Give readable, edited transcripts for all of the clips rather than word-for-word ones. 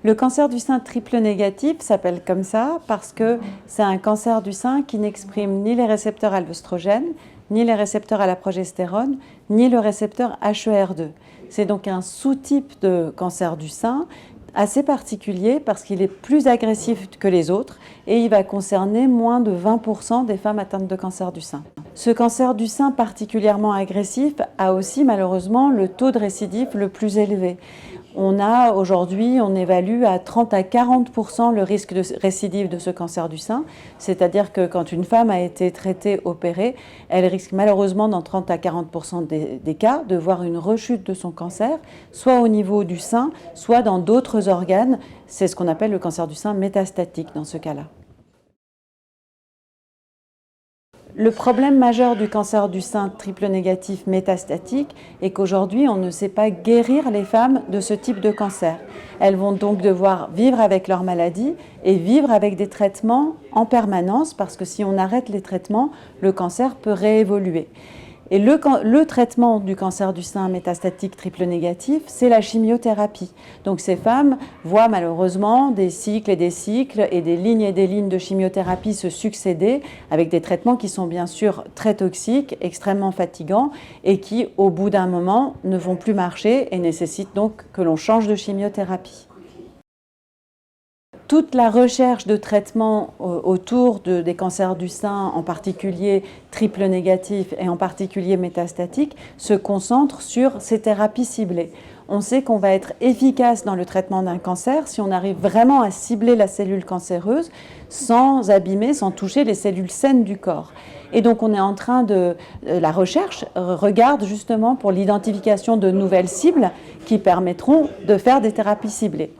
Le cancer du sein triple négatif s'appelle comme ça parce que c'est un cancer du sein qui n'exprime ni les récepteurs à l'œstrogène, ni les récepteurs à la progestérone, ni le récepteur HER2. C'est donc un sous-type de cancer du sein assez particulier parce qu'il est plus agressif que les autres et il va concerner moins de 20% des femmes atteintes de cancer du sein. Ce cancer du sein particulièrement agressif a aussi malheureusement le taux de récidive le plus élevé. Aujourd'hui, on évalue à 30 à 40% le risque de récidive de ce cancer du sein, c'est-à-dire que quand une femme a été traitée, opérée, elle risque malheureusement dans 30 à 40% des cas de voir une rechute de son cancer, soit au niveau du sein, soit dans d'autres organes. C'est ce qu'on appelle le cancer du sein métastatique dans ce cas-là. Le problème majeur du cancer du sein triple négatif métastatique est qu'aujourd'hui, on ne sait pas guérir les femmes de ce type de cancer. Elles vont donc devoir vivre avec leur maladie et vivre avec des traitements en permanence parce que si on arrête les traitements, le cancer peut réévoluer. Et le traitement du cancer du sein métastatique triple négatif, c'est la chimiothérapie. Donc ces femmes voient malheureusement des cycles et des lignes de chimiothérapie se succéder avec des traitements qui sont bien sûr très toxiques, extrêmement fatigants et qui, au bout d'un moment, ne vont plus marcher et nécessitent donc que l'on change de chimiothérapie. Toute la recherche de traitement autour des cancers du sein, en particulier triple négatif et en particulier métastatique, se concentre sur ces thérapies ciblées. On sait qu'on va être efficace dans le traitement d'un cancer si on arrive vraiment à cibler la cellule cancéreuse sans abîmer, sans toucher les cellules saines du corps. Et donc on est en train la recherche regarde justement pour l'identification de nouvelles cibles qui permettront de faire des thérapies ciblées.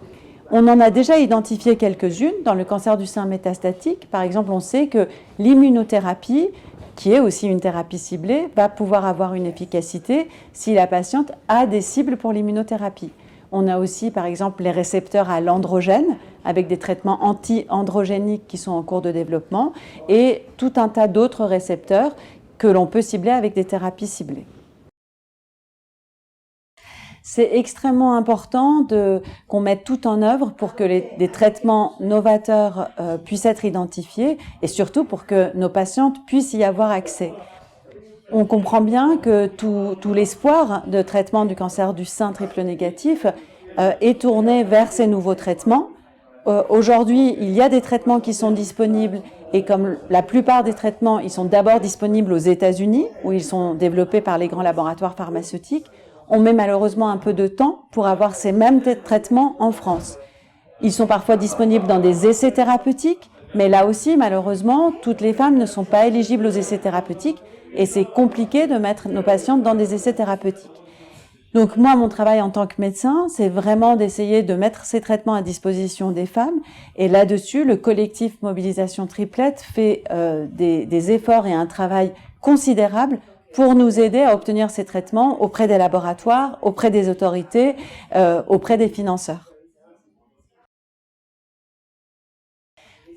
On en a déjà identifié quelques-unes dans le cancer du sein métastatique. Par exemple, on sait que l'immunothérapie, qui est aussi une thérapie ciblée, va pouvoir avoir une efficacité si la patiente a des cibles pour l'immunothérapie. On a aussi, par exemple, les récepteurs à l'androgène, avec des traitements anti-androgéniques qui sont en cours de développement, et tout un tas d'autres récepteurs que l'on peut cibler avec des thérapies ciblées. C'est extrêmement important qu'on mette tout en œuvre pour que des traitements novateurs puissent être identifiés et surtout pour que nos patientes puissent y avoir accès. On comprend bien que tout l'espoir de traitement du cancer du sein triple négatif est tourné vers ces nouveaux traitements. Aujourd'hui, il y a des traitements qui sont disponibles et comme la plupart des traitements, ils sont d'abord disponibles aux États-Unis où ils sont développés par les grands laboratoires pharmaceutiques. On met malheureusement un peu de temps pour avoir ces mêmes traitements en France. Ils sont parfois disponibles dans des essais thérapeutiques, mais là aussi, malheureusement, toutes les femmes ne sont pas éligibles aux essais thérapeutiques et c'est compliqué de mettre nos patientes dans des essais thérapeutiques. Donc moi, mon travail en tant que médecin, c'est vraiment d'essayer de mettre ces traitements à disposition des femmes. Et là-dessus, le collectif Mobilisation Triplette fait des efforts et un travail considérable pour nous aider à obtenir ces traitements auprès des laboratoires, auprès des autorités, auprès des financeurs.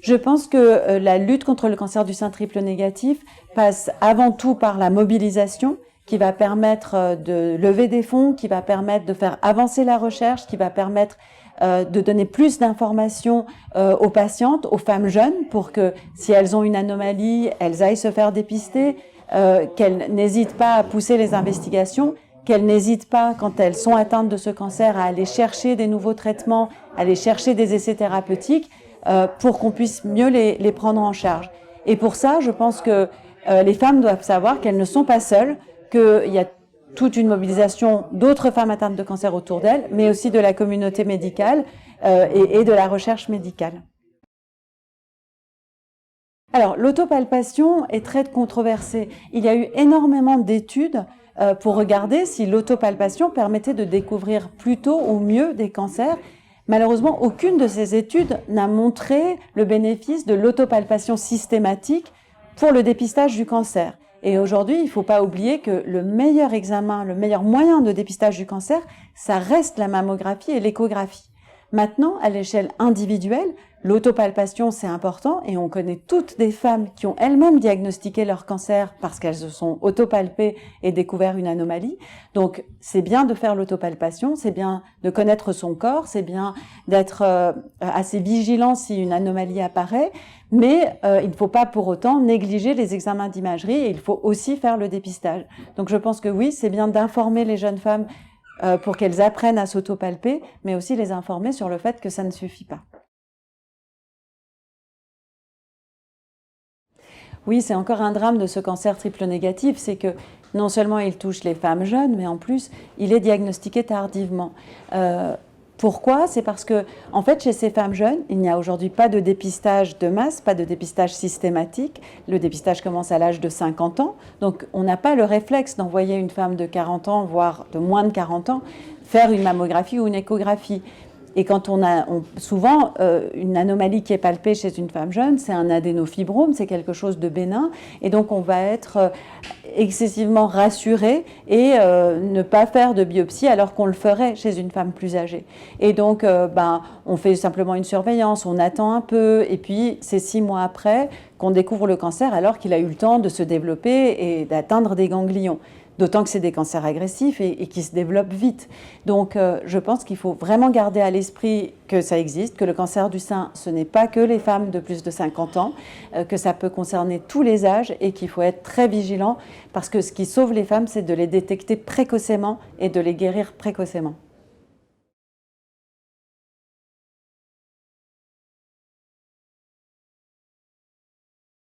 Je pense que la lutte contre le cancer du sein triple négatif passe avant tout par la mobilisation qui va permettre de lever des fonds, qui va permettre de faire avancer la recherche, qui va permettre de donner plus d'informations aux patientes, aux femmes jeunes, pour que si elles ont une anomalie, elles aillent se faire dépister, qu'elles n'hésitent pas à pousser les investigations, qu'elles n'hésitent pas, quand elles sont atteintes de ce cancer, à aller chercher des nouveaux traitements, à aller chercher des essais thérapeutiques pour qu'on puisse mieux les prendre en charge. Et pour ça, je pense que les femmes doivent savoir qu'elles ne sont pas seules, qu'il y a toute une mobilisation d'autres femmes atteintes de cancer autour d'elles, mais aussi de la communauté médicale et de la recherche médicale. Alors, l'autopalpation est très controversée. Il y a eu énormément d'études pour regarder si l'autopalpation permettait de découvrir plus tôt ou mieux des cancers. Malheureusement, aucune de ces études n'a montré le bénéfice de l'autopalpation systématique pour le dépistage du cancer. Et aujourd'hui, il ne faut pas oublier que le meilleur examen, le meilleur moyen de dépistage du cancer, ça reste la mammographie et l'échographie. Maintenant, à l'échelle individuelle, L'autopalpation, c'est important et on connaît toutes des femmes qui ont elles-mêmes diagnostiqué leur cancer parce qu'elles se sont autopalpées et découvert une anomalie. Donc, c'est bien de faire l'autopalpation, c'est bien de connaître son corps, c'est bien d'être assez vigilant si une anomalie apparaît, mais il ne faut pas pour autant négliger les examens d'imagerie et il faut aussi faire le dépistage. Donc, je pense que oui, c'est bien d'informer les jeunes femmes pour qu'elles apprennent à s'autopalper, mais aussi les informer sur le fait que ça ne suffit pas. Oui, c'est encore un drame de ce cancer triple négatif, c'est que non seulement il touche les femmes jeunes, mais en plus, il est diagnostiqué tardivement. Pourquoi? C'est parce que, en fait, chez ces femmes jeunes, il n'y a aujourd'hui pas de dépistage de masse, pas de dépistage systématique. Le dépistage commence à l'âge de 50 ans, donc on n'a pas le réflexe d'envoyer une femme de 40 ans, voire de moins de 40 ans, faire une mammographie ou une échographie. Et quand souvent, une anomalie qui est palpée chez une femme jeune, c'est un adénofibrome, c'est quelque chose de bénin. Et donc, on va être excessivement rassuré et ne pas faire de biopsie alors qu'on le ferait chez une femme plus âgée. Et donc, on fait simplement une surveillance, on attend un peu. Et puis, c'est 6 mois après qu'on découvre le cancer alors qu'il a eu le temps de se développer et d'atteindre des ganglions. D'autant que c'est des cancers agressifs et qui se développent vite. Donc, je pense qu'il faut vraiment garder à l'esprit que ça existe, que le cancer du sein, ce n'est pas que les femmes de plus de 50 ans, que ça peut concerner tous les âges et qu'il faut être très vigilant parce que ce qui sauve les femmes, c'est de les détecter précocement et de les guérir précocement.